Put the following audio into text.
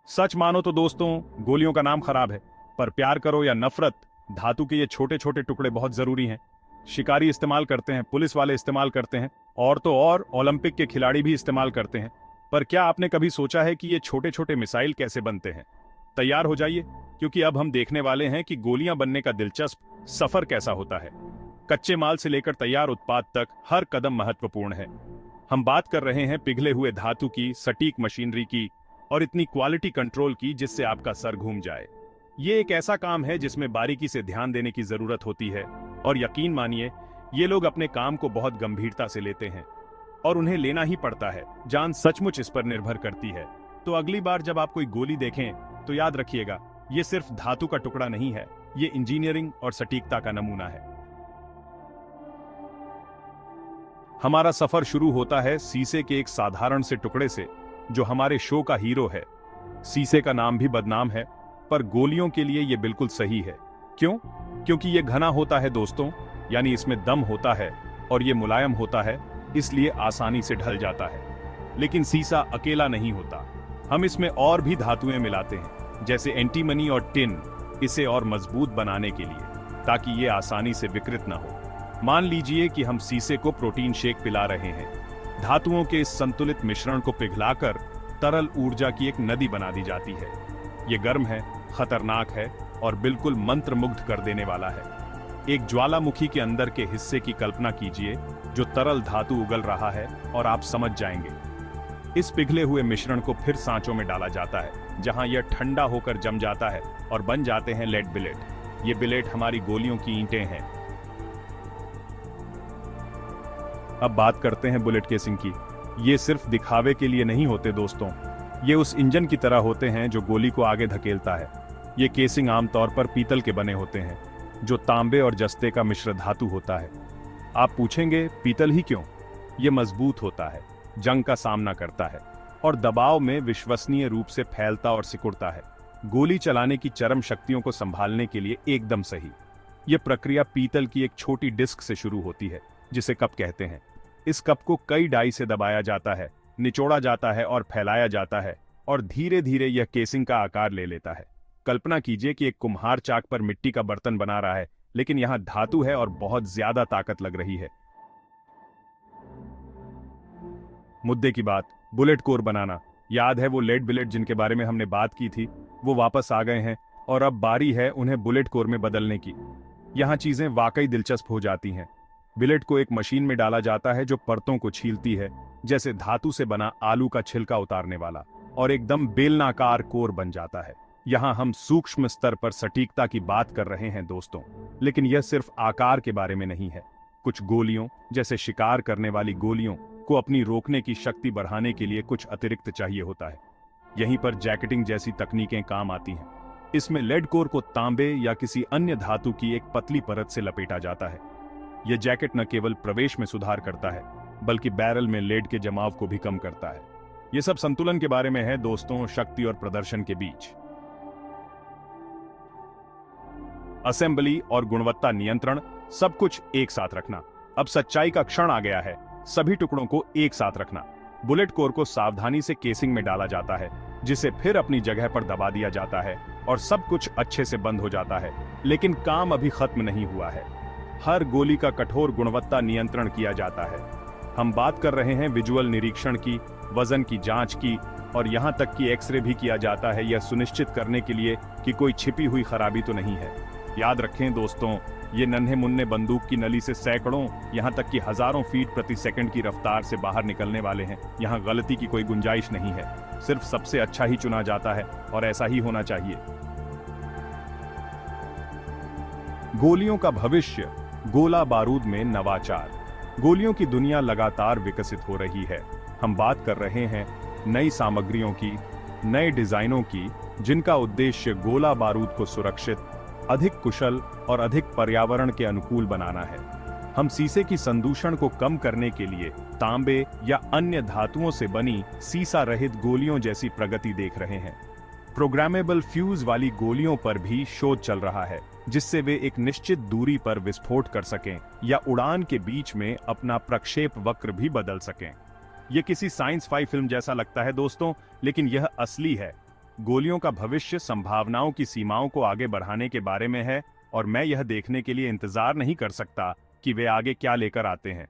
सच मानो तो दोस्तों, गोलियों का नाम खराब है, पर प्यार करो या नफरत, धातु के ये छोटे छोटे टुकड़े बहुत जरूरी हैं। शिकारी इस्तेमाल करते हैं, पुलिस वाले इस्तेमाल करते हैं, और तो और ओलंपिक के खिलाड़ी भी इस्तेमाल करते हैं। पर क्या आपने कभी सोचा है कि ये छोटे छोटे मिसाइल कैसे बनते हैं? तैयार हो जाइए, क्योंकि अब हम देखने वाले हैं कि गोलियां बनने का दिलचस्प सफर कैसा होता है। कच्चे माल से लेकर तैयार उत्पाद तक हर कदम महत्वपूर्ण है। हम बात कर रहे हैं पिघले हुए धातु की, सटीक मशीनरी की और इतनी क्वालिटी कंट्रोल की जिससे आपका सर घूम जाए। ये एक ऐसा काम है जिसमें बारीकी से ध्यान देने की जरूरत होती है, और यकीन मानिए, ये लोग अपने काम को बहुत गंभीरता से लेते हैं और उन्हें लेना ही पड़ता है। जान सचमुच इस पर निर्भर करती है। तो अगली बार जब आप कोई गोली देखें तो याद रखिएगा, ये सिर्फ धातु का टुकड़ा नहीं है, ये इंजीनियरिंग और सटीकता का नमूना है। हमारा सफर शुरू होता है शीशे के एक साधारण से टुकड़े से, जो हमारे शो का हीरो है। शीशे का नाम भी बदनाम है, पर गोलियों के लिए यह बिल्कुल सही है। क्यों? क्योंकि यह घना होता है दोस्तों, यानी इसमें दम होता है, और यह मुलायम होता है, इसलिए आसानी से ढल जाता है। लेकिन शीशा अकेला नहीं होता, हम इसमें और भी धातुएं मिलाते हैं, जैसे एंटीमनी और टिन, इसे और मजबूत बनाने के लिए, ताकि ये आसानी से विकृत ना हो। मान लीजिए कि हम शीशे को प्रोटीन शेक पिला रहे हैं। धातुओं के इस संतुलित मिश्रण को पिघलाकर तरल ऊर्जा की एक नदी बना दी जाती है। ये गर्म है, खतरनाक है और बिल्कुल मंत्रमुग्ध कर देने वाला है। एक ज्वालामुखी के अंदर के हिस्से की कल्पना कीजिए, जो तरल धातु उगल रहा है, और आप समझ जाएंगे। इस पिघले हुए मिश्रण को फिर सांचों में डाला जाता है, जहां यह ठंडा होकर जम जाता है और बन जाते हैं लेड बिलेट। ये बिलेट हमारी गोलियों की ईंटें हैं। अब बात करते हैं बुलेट केसिंग की। ये सिर्फ दिखावे के लिए नहीं होते दोस्तों, ये उस इंजन की तरह होते हैं जो गोली को आगे धकेलता है। ये केसिंग आमतौर पर पीतल के बने होते हैं, जो तांबे और जस्ते का मिश्र धातु होता है। आप पूछेंगे, पीतल ही क्यों? ये मजबूत होता है, जंग का सामना करता है और दबाव में विश्वसनीय रूप से फैलता और सिकुड़ता है। गोली चलाने की चरम शक्तियों को संभालने के लिए एकदम सही। यह प्रक्रिया पीतल की एक छोटी डिस्क से शुरू होती है, जिसे कप कहते हैं। इस कप को कई डाई से दबाया जाता है, निचोड़ा जाता है और फैलाया जाता है, और धीरे धीरे यह केसिंग का आकार ले लेता है। कल्पना कीजिए कि एक कुम्हार चाक पर मिट्टी का बर्तन बना रहा है, लेकिन यहां धातु है और बहुत ज्यादा ताकत लग रही है। मुद्दे की बात, बुलेट कोर बनाना। याद है वो लेड बिलेट जिनके बारे में हमने बात की थी? वो वापस आ गए हैं, और अब बारी है उन्हें बुलेट कोर में बदलने की। यहां चीजें वाकई दिलचस्प हो जाती हैं। बिलेट को एक मशीन में डाला जाता है जो परतों को छीलती है, जैसे धातु से बना आलू का छिलका उतारने वाला, और एकदम बेलनाकार कोर बन जाता है। यहां हम सूक्ष्म स्तर पर सटीकता की बात कर रहे हैं दोस्तों, लेकिन यह सिर्फ आकार के बारे में नहीं है। कुछ गोलियों, जैसे शिकार करने वाली गोलियों, को अपनी रोकने की शक्ति बढ़ाने के लिए कुछ अतिरिक्त चाहिए होता है। यहीं पर जैकेटिंग जैसी तकनीकें काम आती हैं। इसमें लेड कोर को तांबे या किसी अन्य धातु की एक पतली परत से लपेटा जाता है। यह जैकेट न केवल प्रवेश में सुधार करता है, बल्कि बैरल में लेड के जमाव को भी कम करता है। यह सब संतुलन के बारे में है दोस्तों, शक्ति और प्रदर्शन के बीच। असेंबली और गुणवत्ता नियंत्रण, सब कुछ एक साथ रखना। अब सच्चाई का क्षण आ गया है, सभी टुकड़ों को एक साथ रखना। बुलेट कोर को सावधानी से केसिंग में डाला जाता है, जिसे फिर अपनी जगह पर दबा दिया जाता है, और सब कुछ अच्छे से बंद हो जाता है। लेकिन काम अभी खत्म नहीं हुआ है। हर गोली का कठोर गुणवत्ता नियंत्रण किया जाता है। हम बात कर रहे हैं विजुअल निरीक्षण की, वजन की जांच की, और यहां तक कि एक्सरे भी किया जाता है, यह सुनिश्चित करने के लिए कि कोई छिपी हुई खराबी तो नहीं है। याद रखें दोस्तों, ये नन्हे मुन्ने बंदूक की नली से सैकड़ों, यहां तक कि हजारों फीट प्रति सेकंड की रफ्तार से बाहर निकलने वाले हैं। यहां गलती की कोई गुंजाइश नहीं है, सिर्फ सबसे अच्छा ही चुना जाता है, और ऐसा ही होना चाहिए। गोलियों का भविष्य, गोला बारूद में नवाचार। गोलियों की दुनिया लगातार विकसित हो रही है। हम बात कर रहे हैं नई सामग्रियों की, नए डिजाइनों की, जिनका उद्देश्य गोला बारूद को सुरक्षित, अधिक कुशल और अधिक पर्यावरण के अनुकूल बनाना है। हम शीशे की संदूषण को कम करने के लिए तांबे या अन्य धातुओं से बनी सीसा रहित गोलियों जैसी प्रगति देख रहे हैं। प्रोग्रामेबल फ्यूज वाली गोलियों पर भी शोध चल रहा है, जिससे वे एक निश्चित दूरी पर विस्फोट कर सकें या उड़ान के बीच में अपना प्रक्षेप वक्र भी बदल सकें। यह किसी साइंस फाई फिल्म जैसा लगता है दोस्तों, लेकिन यह असली है। गोलियों का भविष्य संभावनाओं की सीमाओं को आगे बढ़ाने के बारे में है, और मैं यह देखने के लिए इंतजार नहीं कर सकता कि वे आगे क्या लेकर आते हैं।